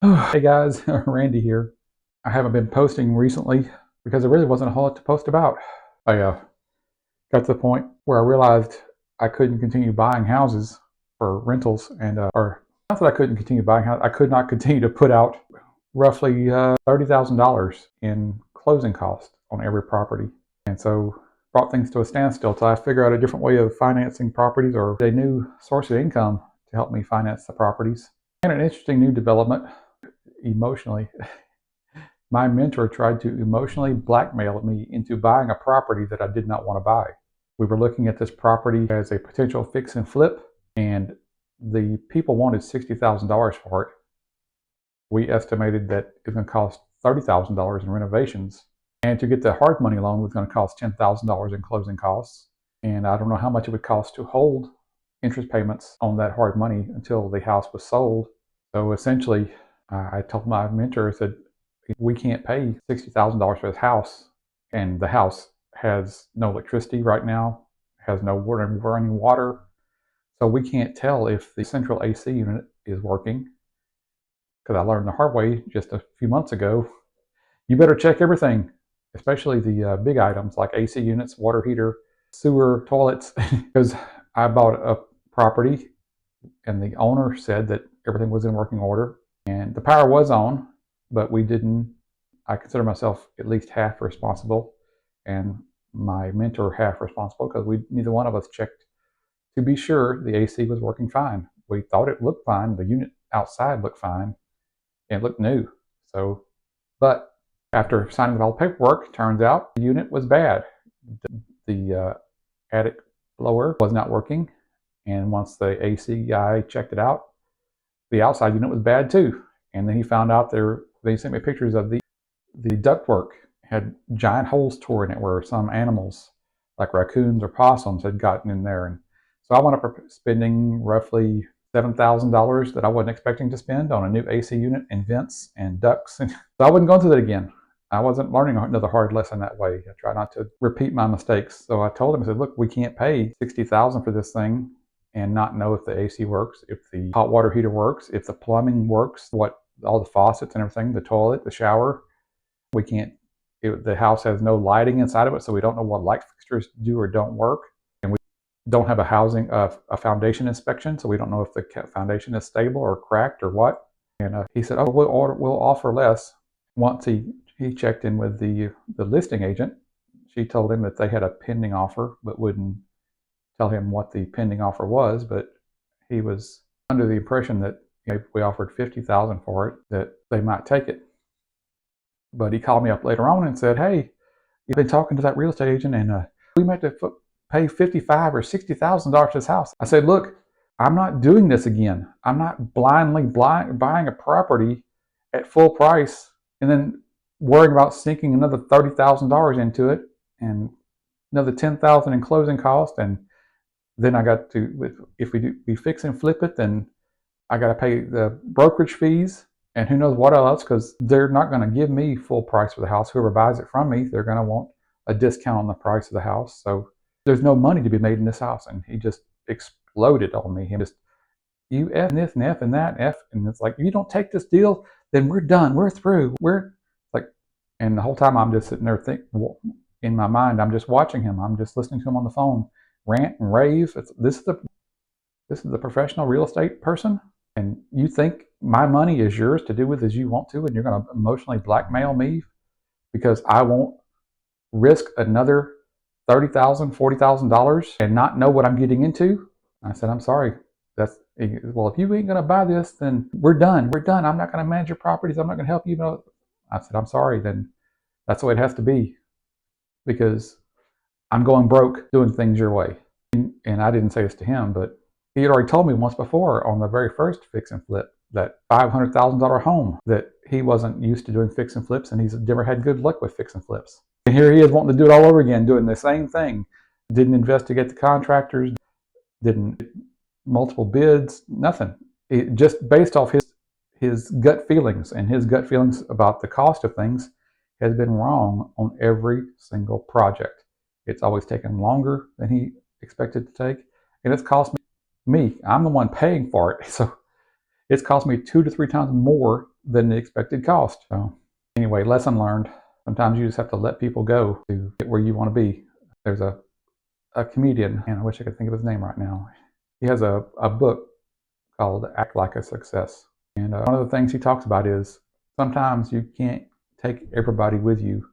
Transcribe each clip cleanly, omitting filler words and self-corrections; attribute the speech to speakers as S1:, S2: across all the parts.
S1: Hey guys, Randy here. I haven't been posting recently because there really wasn't a whole lot to post about. I got to the point where I realized I couldn't continue buying houses for rentals, or not that I couldn't continue buying houses, I could not continue to put out roughly $30,000 in closing costs on every property. And so brought things to a standstill till I figure out a different way of financing properties or a new source of income to help me finance the properties. And an interesting new development emotionally. My mentor tried to emotionally blackmail me into buying a property that I did not want to buy. We were looking at this property as a potential fix and flip, and the people wanted $60,000 for it. We estimated that it was going to cost $30,000 in renovations, and to get the hard money loan was going to cost $10,000 in closing costs. And I don't know how much it would cost to hold interest payments on that hard money until the house was sold. So essentially, I told my mentor, I said, we can't pay $60,000 for this house, and the house has no electricity right now, has no running water, so we can't tell if the central AC unit is working. Because I learned the hard way just a few months ago, you better check everything, especially the big items like AC units, water heater, sewer, toilets. Because I bought a property, and the owner said that everything was in working order, and the power was on, but I consider myself at least half responsible, and my mentor half responsible, because neither one of us checked to be sure the AC was working fine. We thought it looked fine. The unit outside looked fine, and it looked new. But after signing all the paperwork, turns out the unit was bad. The attic blower was not working, and once the AC guy checked it out, the outside unit was bad too. And then he found out they sent me pictures of the ductwork had giant holes torn in it where some animals like raccoons or possums had gotten in there. And so I wound up spending roughly $7,000 that I wasn't expecting to spend on a new AC unit and vents and ducts. So I wasn't going through that again. I wasn't learning another hard lesson that way. I try not to repeat my mistakes. So I told him, I said, look, we can't pay $60,000 for this thing and not know if the AC works, if the hot water heater works, if the plumbing works, all the faucets and everything, the toilet, the shower. We can't, the house has no lighting inside of it, so we don't know what light fixtures do or don't work. And we don't have a foundation inspection, so we don't know if the foundation is stable or cracked or what. And he said, oh, we'll offer less. Once he checked in with the listing agent, she told him that they had a pending offer, but wouldn't tell him what the pending offer was. But he was under the impression that if we offered $50,000 for it, that they might take it. But he called me up later on and said, hey, you've been talking to that real estate agent, and we might have to pay $55,000 or $60,000 for this house. I said, look, I'm not doing this again. I'm not blindly buying a property at full price and then worrying about sinking another $30,000 into it and another $10,000 in closing costs. And then I got to, if we fix and flip it, then I got to pay the brokerage fees and who knows what else, because they're not going to give me full price for the house. Whoever buys it from me, they're going to want a discount on the price of the house. So there's no money to be made in this house. And he just exploded on me. He just, you F and this and F and that and F. And it's like, you don't take this deal, then we're done. We're through. We're like, and the whole time I'm just sitting there in my mind, I'm just watching him. I'm just listening to him on the phone, rant and rave. This is the professional real estate person. And you think my money is yours to do with as you want to, and you're going to emotionally blackmail me because I won't risk another $30,000, $40,000 and not know what I'm getting into? I said, I'm sorry. Well, if you ain't going to buy this, then we're done. We're done. I'm not going to manage your properties. I'm not going to help you. I said, I'm sorry. Then that's the way it has to be, because I'm going broke doing things your way. And I didn't say this to him, but he had already told me once before on the very first fix and flip, that $500,000 home, that he wasn't used to doing fix and flips, and he's never had good luck with fix and flips. And here he is wanting to do it all over again, doing the same thing. Didn't investigate the contractors, didn't multiple bids, nothing. Just based off his gut feelings, and his gut feelings about the cost of things has been wrong on every single project. It's always taken longer than he expected to take, and it's cost me. I'm the one paying for it, so it's cost me 2 to 3 times more than the expected cost. So anyway, lesson learned. Sometimes you just have to let people go to get where you want to be. There's a comedian, and I wish I could think of his name right now. He has a book called Act Like a Success. And one of the things he talks about is sometimes you can't take everybody with you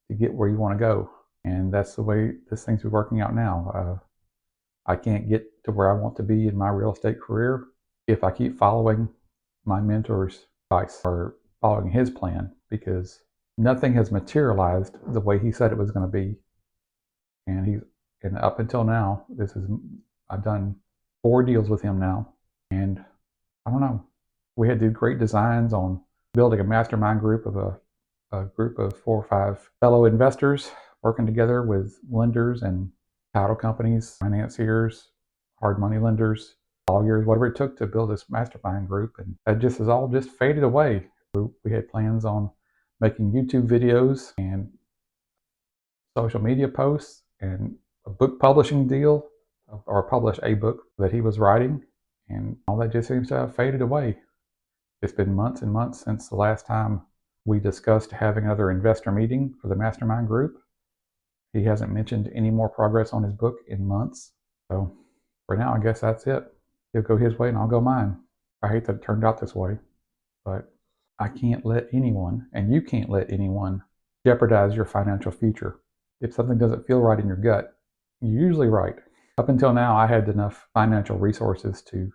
S1: to get where you want to go. And that's the way this thing's been working out now. I can't get to where I want to be in my real estate career if I keep following my mentor's advice or following his plan, because nothing has materialized the way he said it was going to be. And up until now, I've done 4 deals with him now, and I don't know. We had to do great designs on building a mastermind group of a group of 4 or 5 fellow investors working together with lenders and title companies, financiers, hard money lenders, lawyers, whatever it took to build this mastermind group. And that just has all just faded away. We had plans on making YouTube videos and social media posts and a book publishing deal, or publish a book that he was writing, and all that just seems to have faded away. It's been months and months since the last time we discussed having another investor meeting for the mastermind group. He hasn't mentioned any more progress on his book in months. So for now, I guess that's it. He'll go his way and I'll go mine. I hate that it turned out this way, but I can't let anyone, and you can't let anyone, jeopardize your financial future. If something doesn't feel right in your gut, you're usually right. Up until now, I had enough financial resources to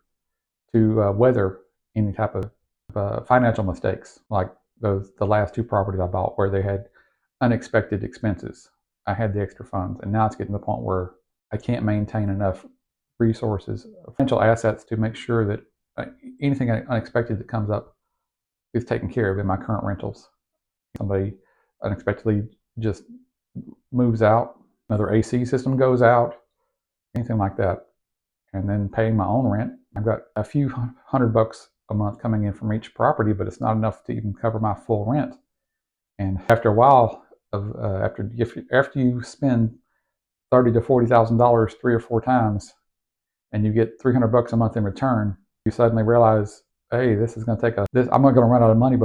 S1: weather any type of financial mistakes, like the last 2 properties I bought where they had unexpected expenses. I had the extra funds, and now it's getting to the point where I can't maintain enough resources, financial assets, to make sure that anything unexpected that comes up is taken care of in my current rentals. Somebody unexpectedly just moves out, another AC system goes out, anything like that, and then paying my own rent. I've got a few $100 a month coming in from each property, but it's not enough to even cover my full rent. And after a while of after you spend $30,000 to $40,000 3 or 4 times, and you get $300 a month in return, you suddenly realize, hey, this is going to take I'm going to run out of money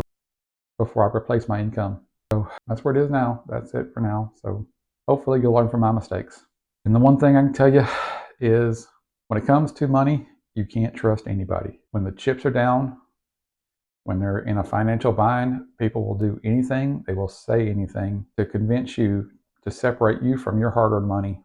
S1: before I replace my income. So that's where it is now. That's it for now. So hopefully you'll learn from my mistakes. And the one thing I can tell you is, when it comes to money, you can't trust anybody. When the chips are down, when they're in a financial bind, people will do anything, they will say anything to convince you to separate you from your hard-earned money.